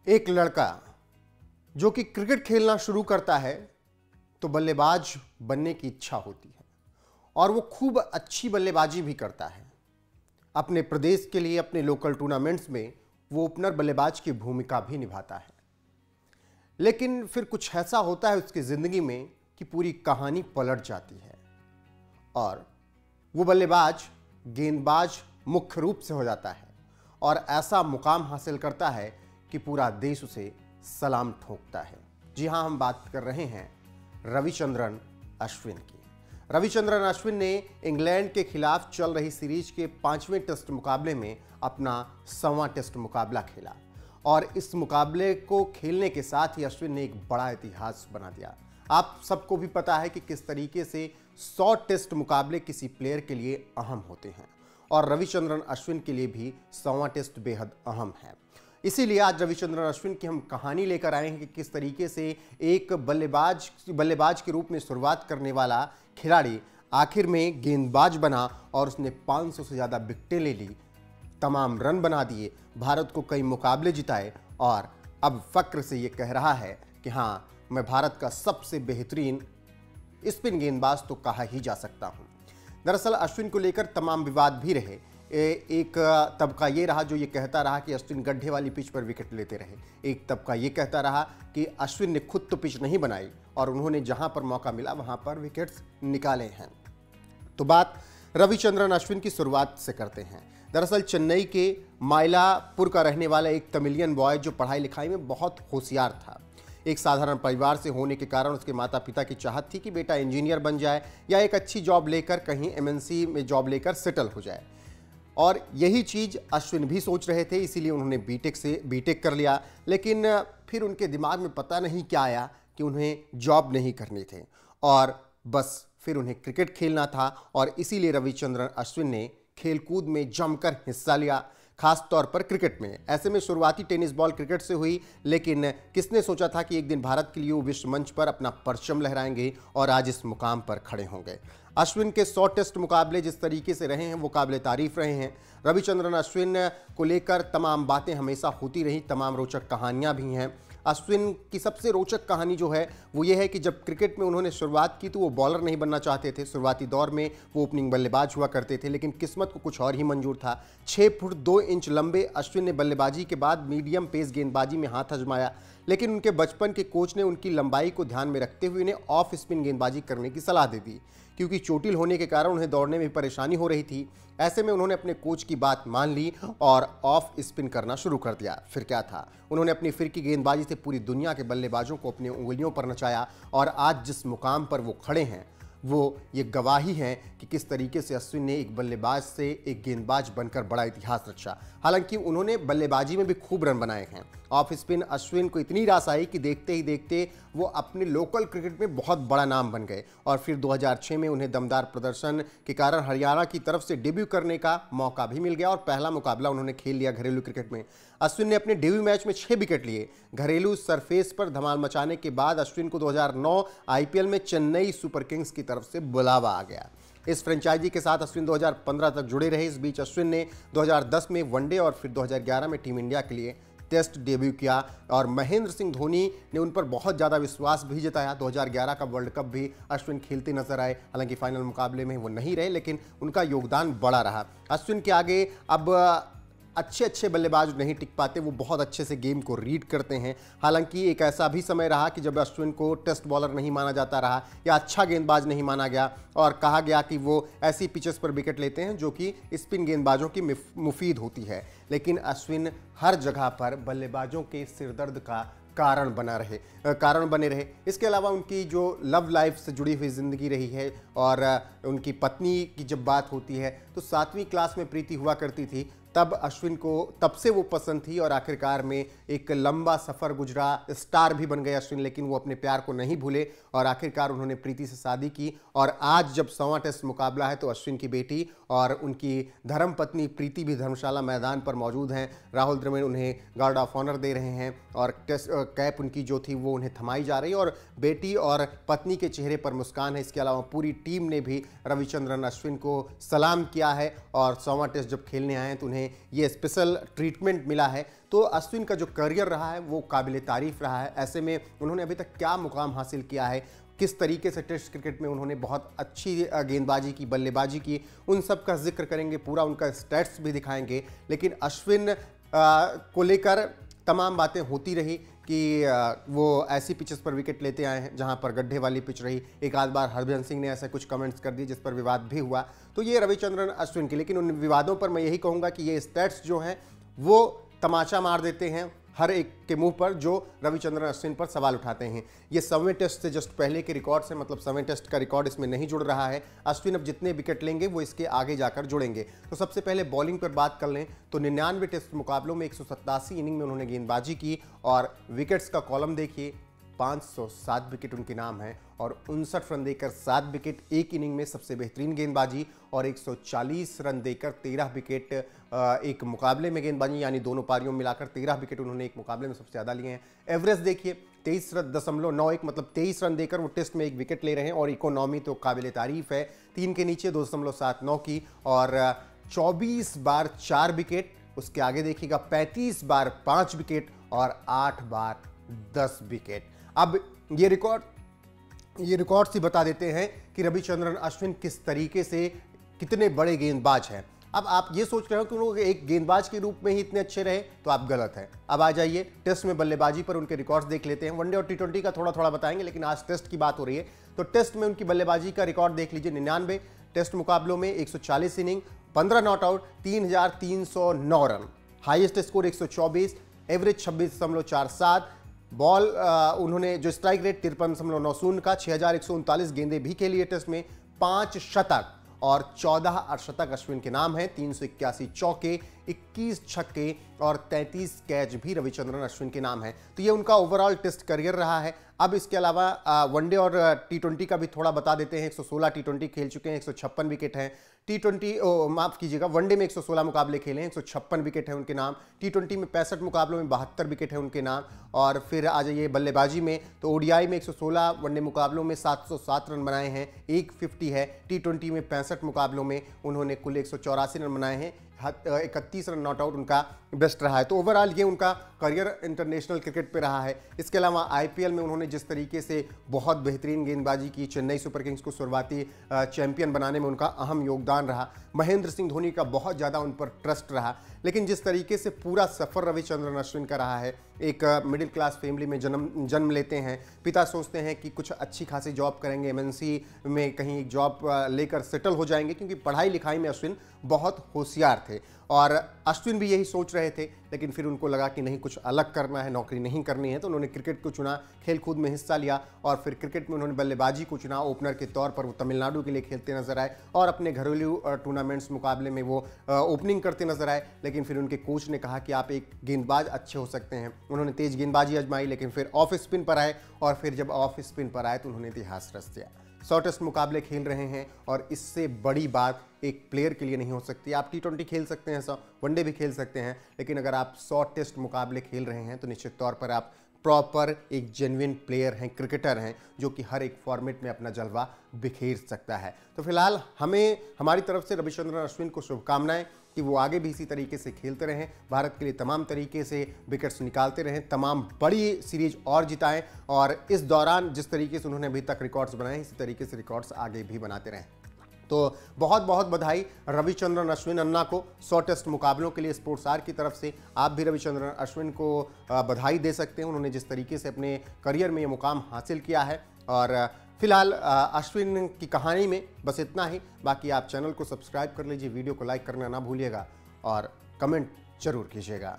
एक लड़का जो कि क्रिकेट खेलना शुरू करता है तो बल्लेबाज बनने की इच्छा होती है और वो खूब अच्छी बल्लेबाजी भी करता है। अपने प्रदेश के लिए अपने लोकल टूर्नामेंट्स में वो ओपनर बल्लेबाज की भूमिका भी निभाता है। लेकिन फिर कुछ ऐसा होता है उसकी ज़िंदगी में कि पूरी कहानी पलट जाती है और वो बल्लेबाज गेंदबाज मुख्य रूप से हो जाता है और ऐसा मुकाम हासिल करता है कि पूरा देश उसे सलाम ठोकता है। जी हां, हम बात कर रहे हैं रविचंद्रन अश्विन की। रविचंद्रन अश्विन ने इंग्लैंड के खिलाफ चल रही सीरीज के 5वें टेस्ट मुकाबले में अपना 100वां टेस्ट मुकाबला खेला और इस मुकाबले को खेलने के साथ ही अश्विन ने एक बड़ा इतिहास बना दिया। आप सबको भी पता है कि किस तरीके से 100 टेस्ट मुकाबले किसी प्लेयर के लिए अहम होते हैं और रविचंद्रन अश्विन के लिए भी 100वां टेस्ट बेहद अहम है। इसीलिए आज रविचंद्रन अश्विन की हम कहानी लेकर आए हैं कि किस तरीके से एक बल्लेबाज के रूप में शुरुआत करने वाला खिलाड़ी आखिर में गेंदबाज बना और उसने 500 से ज़्यादा विकेटें ले ली, तमाम रन बना दिए, भारत को कई मुकाबले जिताए और अब फक्र से ये कह रहा है कि हाँ, मैं भारत का सबसे बेहतरीन स्पिन गेंदबाज तो कहा ही जा सकता हूँ। दरअसल अश्विन को लेकर तमाम विवाद भी रहे। एक तबका ये रहा जो ये कहता रहा कि अश्विन गड्ढे वाली पिच पर विकेट लेते रहे। एक तबका ये कहता रहा कि अश्विन ने खुद तो पिच नहीं बनाई और उन्होंने जहां पर मौका मिला वहां पर विकेट्स निकाले हैं। तो बात रविचंद्रन अश्विन की शुरुआत से करते हैं। दरअसल चेन्नई के मायलापुर का रहने वाला एक तमिलियन बॉय जो पढ़ाई लिखाई में बहुत होशियार था। एक साधारण परिवार से होने के कारण उसके माता पिता की चाहत थी कि बेटा इंजीनियर बन जाए या एक अच्छी जॉब लेकर कहीं एमएनसी में जॉब लेकर सेटल हो जाए और यही चीज़ अश्विन भी सोच रहे थे। इसीलिए उन्होंने बीटेक कर लिया। लेकिन फिर उनके दिमाग में पता नहीं क्या आया कि उन्हें जॉब नहीं करनी थी और बस फिर उन्हें क्रिकेट खेलना था और इसीलिए रविचंद्रन अश्विन ने खेलकूद में जमकर हिस्सा लिया, खास तौर पर क्रिकेट में। ऐसे में शुरुआती टेनिस बॉल क्रिकेट से हुई, लेकिन किसने सोचा था कि एक दिन भारत के लिए वो विश्व मंच पर अपना परचम लहराएंगे और आज इस मुकाम पर खड़े होंगे। अश्विन के 100 टेस्ट मुकाबले जिस तरीके से रहे हैं वो काबिल तारीफ रहे हैं। रविचंद्रन अश्विन को लेकर तमाम बातें हमेशा होती रही, तमाम रोचक कहानियां भी हैं। अश्विन की सबसे रोचक कहानी जो है वो ये है कि जब क्रिकेट में उन्होंने शुरुआत की तो वो बॉलर नहीं बनना चाहते थे। शुरुआती दौर में वो ओपनिंग बल्लेबाज हुआ करते थे, लेकिन किस्मत को कुछ और ही मंजूर था। 6 फुट 2 इंच लंबे अश्विन ने बल्लेबाजी के बाद मीडियम पेस गेंदबाजी में हाथ आजमाया, लेकिन उनके बचपन के कोच ने उनकी लंबाई को ध्यान में रखते हुए उन्हें ऑफ स्पिन गेंदबाजी करने की सलाह दे दी, क्योंकि चोटिल होने के कारण उन्हें दौड़ने में परेशानी हो रही थी। ऐसे में उन्होंने अपने कोच की बात मान ली और ऑफ स्पिन करना शुरू कर दिया। फिर क्या था, उन्होंने अपनी फिरकी गेंदबाजी से पूरी दुनिया के बल्लेबाजों को अपनी उंगलियों पर नचाया और आज जिस मुकाम पर वो खड़े हैं वो ये गवाही है कि किस तरीके से अश्विन ने एक बल्लेबाज से एक गेंदबाज बनकर बड़ा इतिहास रचा। हालांकि उन्होंने बल्लेबाजी में भी खूब रन बनाए हैं। ऑफ स्पिन अश्विन को इतनी रास आई कि देखते ही देखते वो अपने लोकल क्रिकेट में बहुत बड़ा नाम बन गए और फिर 2006 में उन्हें दमदार प्रदर्शन के कारण हरियाणा की तरफ से डेब्यू करने का मौका भी मिल गया और पहला मुकाबला उन्होंने खेल लिया घरेलू क्रिकेट में। अश्विन ने अपने डेब्यू मैच में 6 विकेट लिए। घरेलू सरफेस पर धमाल मचाने के बाद अश्विन को 2009 आईपीएल में चेन्नई सुपर किंग्स की तरफ से बुलावा आ गया। इस फ्रेंचाइजी के साथ अश्विन 2015 तक जुड़े रहे। इस बीच अश्विन ने 2010 में वनडे और फिर 2011 में टीम इंडिया के लिए टेस्ट डेब्यू किया और महेंद्र सिंह धोनी ने उन पर बहुत ज़्यादा विश्वास भी जताया। 2011 का वर्ल्ड कप भी अश्विन खेलते नजर आए। हालांकि फाइनल मुकाबले में वो नहीं रहे, लेकिन उनका योगदान बड़ा रहा। अश्विन के आगे अब अच्छे बल्लेबाज नहीं टिक पाते, वो बहुत अच्छे से गेम को रीड करते हैं। हालांकि एक ऐसा भी समय रहा कि जब अश्विन को टेस्ट बॉलर नहीं माना जाता रहा या अच्छा गेंदबाज नहीं माना गया और कहा गया कि वो ऐसी पिचेस पर विकेट लेते हैं जो कि स्पिन गेंदबाजों की मुफीद होती है। लेकिन अश्विन हर जगह पर बल्लेबाजों के सिरदर्द का कारण बने रहे। इसके अलावा उनकी जो लव लाइफ से जुड़ी हुई ज़िंदगी रही है और उनकी पत्नी की जब बात होती है तो 7वीं क्लास में प्रीति हुआ करती थी, तब अश्विन को तब से वो पसंद थी और आखिरकार में एक लंबा सफ़र गुजरा। स्टार भी बन गए अश्विन, लेकिन वो अपने प्यार को नहीं भूले और आखिरकार उन्होंने प्रीति से शादी की और आज जब 100वां टेस्ट मुकाबला है तो अश्विन की बेटी और उनकी धर्मपत्नी प्रीति भी धर्मशाला मैदान पर मौजूद हैं। राहुल द्रविड़ उन्हें गार्ड ऑफ ऑनर दे रहे हैं और टेस्ट कैप उनकी जो थी वो उन्हें थमाई जा रही है और बेटी और पत्नी के चेहरे पर मुस्कान है। इसके अलावा पूरी टीम ने भी रविचंद्रन अश्विन को सलाम किया है और 100वां टेस्ट जब खेलने आए हैं तो उन्हें हैं, ये स्पेशल ट्रीटमेंट मिला है। तो अश्विन का जो करियर रहा है वो काबिल तारीफ रहा है। ऐसे में उन्होंने अभी तक क्या मुकाम हासिल किया है, किस तरीके से टेस्ट क्रिकेट में उन्होंने बहुत अच्छी गेंदबाजी की, बल्लेबाजी की, उन सब का जिक्र करेंगे, पूरा उनका स्टैट्स भी दिखाएंगे। लेकिन अश्विन को लेकर तमाम बातें होती रही कि वो ऐसी पिचेस पर विकेट लेते आए हैं जहां पर गड्ढे वाली पिच रही। एक आध बार हरभजन सिंह ने ऐसे कुछ कमेंट्स कर दिए जिस पर विवाद भी हुआ। तो ये रविचंद्रन अश्विन की, लेकिन उन विवादों पर मैं यही कहूँगा कि ये स्टैट्स जो हैं वो तमाचा मार देते हैं हर एक के मुंह पर जो रविचंद्रन अश्विन पर सवाल उठाते हैं। ये 100वें टेस्ट से जस्ट पहले के रिकॉर्ड से, मतलब 100वें टेस्ट का रिकॉर्ड इसमें नहीं जुड़ रहा है। अश्विन अब जितने विकेट लेंगे वो इसके आगे जाकर जुड़ेंगे। तो सबसे पहले बॉलिंग पर बात कर लें तो 99 टेस्ट मुकाबलों में 187 इनिंग में उन्होंने गेंदबाजी की और विकेट्स का कॉलम देखिए, 507 विकेट उनके नाम है और 59 रन देकर 7 विकेट, एक इनिंग में सबसे बेहतरीन गेंदबाजी, और 140 रन देकर 13 विकेट एक मुकाबले में गेंदबाजी, यानी दोनों पारियों में मिलाकर 13 विकेट उन्होंने एक मुकाबले में सबसे ज़्यादा लिए हैं। एवरेज देखिए 23.91, मतलब 23 रन देकर वो टेस्ट में एक विकेट ले रहे हैं और इकोनॉमी तो काबिल तारीफ है, 3 के नीचे 2.79 की, और 24 बार 4 विकेट। उसके आगे देखिएगा 35 बार 5 विकेट और 8 बार 10 विकेट। अब ये रिकॉर्ड ही बता देते हैं कि रविचंद्रन अश्विन किस तरीके से कितने बड़े गेंदबाज हैं। अब आप ये सोच रहे हो कि वो एक गेंदबाज के रूप में ही इतने अच्छे रहे, तो आप गलत हैं। अब आ जाइए टेस्ट में बल्लेबाजी पर उनके रिकॉर्ड्स देख लेते हैं। वनडे और T20 का थोड़ा थोड़ा बताएंगे, लेकिन आज टेस्ट की बात हो रही है तो टेस्ट में उनकी बल्लेबाजी का रिकॉर्ड देख लीजिए। 99 टेस्ट मुकाबलों में 140 inning, 15 not out, 3,309 run, highest score 124, average 26.47, ball उन्होंने जो स्ट्राइक रेट 53.90 का, 6,139 गेंदें भी खेली है टेस्ट में, 5 शतक और 14 अर्धशतक अश्विन के नाम है, 381 चौके, 21 छक्के और 33 कैच भी रविचंद्रन अश्विन के नाम है। तो ये उनका ओवरऑल टेस्ट करियर रहा है। अब इसके अलावा वनडे और T20 का भी थोड़ा बता देते हैं। 116 T20 खेल चुके हैं, 156 विकेट हैं। माफ कीजिएगा, वनडे में 116 मुकाबले खेले हैं, 156 विकेट है उनके नाम। T20 में 65 मुकाबलों में 72 विकेट है उनके नाम। और फिर आ जाइए बल्लेबाजी में तो ODI में 116 वनडे मुकाबलों में 707 रन बनाए हैं, 150 है। T20 में 65 मुकाबलों में उन्होंने कुल 184 रन बनाए हैं, 31 रन नॉट आउट उनका बेस्ट रहा है। तो ओवरऑल ये उनका करियर इंटरनेशनल क्रिकेट पे रहा है। इसके अलावा IPL में उन्होंने जिस तरीके से बहुत बेहतरीन गेंदबाजी की, चेन्नई सुपर किंग्स को शुरुआती चैंपियन बनाने में उनका अहम योगदान रहा। महेंद्र सिंह धोनी का बहुत ज़्यादा उन पर ट्रस्ट रहा। लेकिन जिस तरीके से पूरा सफ़र रविचंद्रन अश्विन का रहा है, एक मिडिल क्लास फैमिली में जन्म लेते हैं, पिता सोचते हैं कि कुछ अच्छी खासी जॉब करेंगे, MNC में कहीं एक जॉब लेकर सेटल हो जाएंगे, क्योंकि पढ़ाई लिखाई में अश्विन बहुत होशियार थे और अश्विन भी यही सोच रहे थे। लेकिन फिर उनको लगा कि नहीं, कुछ अलग करना है, नौकरी नहीं करनी है, तो उन्होंने क्रिकेट को चुना, खेल कूद में हिस्सा लिया और फिर क्रिकेट में उन्होंने बल्लेबाजी को चुना। ओपनर के तौर पर वो तमिलनाडु के लिए खेलते नजर आए और अपने घरेलू टूर्नामेंट्स मुकाबले में वो ओपनिंग करते नजर आए। लेकिन फिर उनके कोच ने कहा कि आप एक गेंदबाज अच्छे हो सकते हैं। उन्होंने तेज गेंदबाजी आजमाई, लेकिन फिर ऑफ स्पिन पर आए और फिर जब ऑफ स्पिन पर आए तो उन्होंने इतिहास रच दिया। 100 टेस्ट मुकाबले खेल रहे हैं और इससे बड़ी बात एक प्लेयर के लिए नहीं हो सकती। आप T20 खेल सकते हैं, 100 वनडे भी खेल सकते हैं, लेकिन अगर आप 100 टेस्ट मुकाबले खेल रहे हैं तो निश्चित तौर पर आप प्रॉपर एक जेन्युइन प्लेयर हैं, क्रिकेटर हैं, जो कि हर एक फॉर्मेट में अपना जलवा बिखेर सकता है। तो फिलहाल हमारी तरफ से रविचंद्रन अश्विन को शुभकामनाएं कि वो आगे भी इसी तरीके से खेलते रहें, भारत के लिए तमाम तरीके से विकेट्स निकालते रहें, तमाम बड़ी सीरीज और जिताएं और इस दौरान जिस तरीके से उन्होंने अभी तक रिकॉर्ड्स बनाए इसी तरीके से रिकॉर्ड्स आगे भी बनाते रहें। तो बहुत बहुत बधाई रविचंद्रन अश्विन अन्ना को 100 टेस्ट मुकाबलों के लिए स्पोर्ट्सआर की तरफ से। आप भी रविचंद्रन अश्विन को बधाई दे सकते हैं, उन्होंने जिस तरीके से अपने करियर में ये मुकाम हासिल किया है। और फिलहाल अश्विन की कहानी में बस इतना ही। बाकी आप चैनल को सब्सक्राइब कर लीजिए, वीडियो को लाइक करना ना भूलिएगा और कमेंट जरूर कीजिएगा।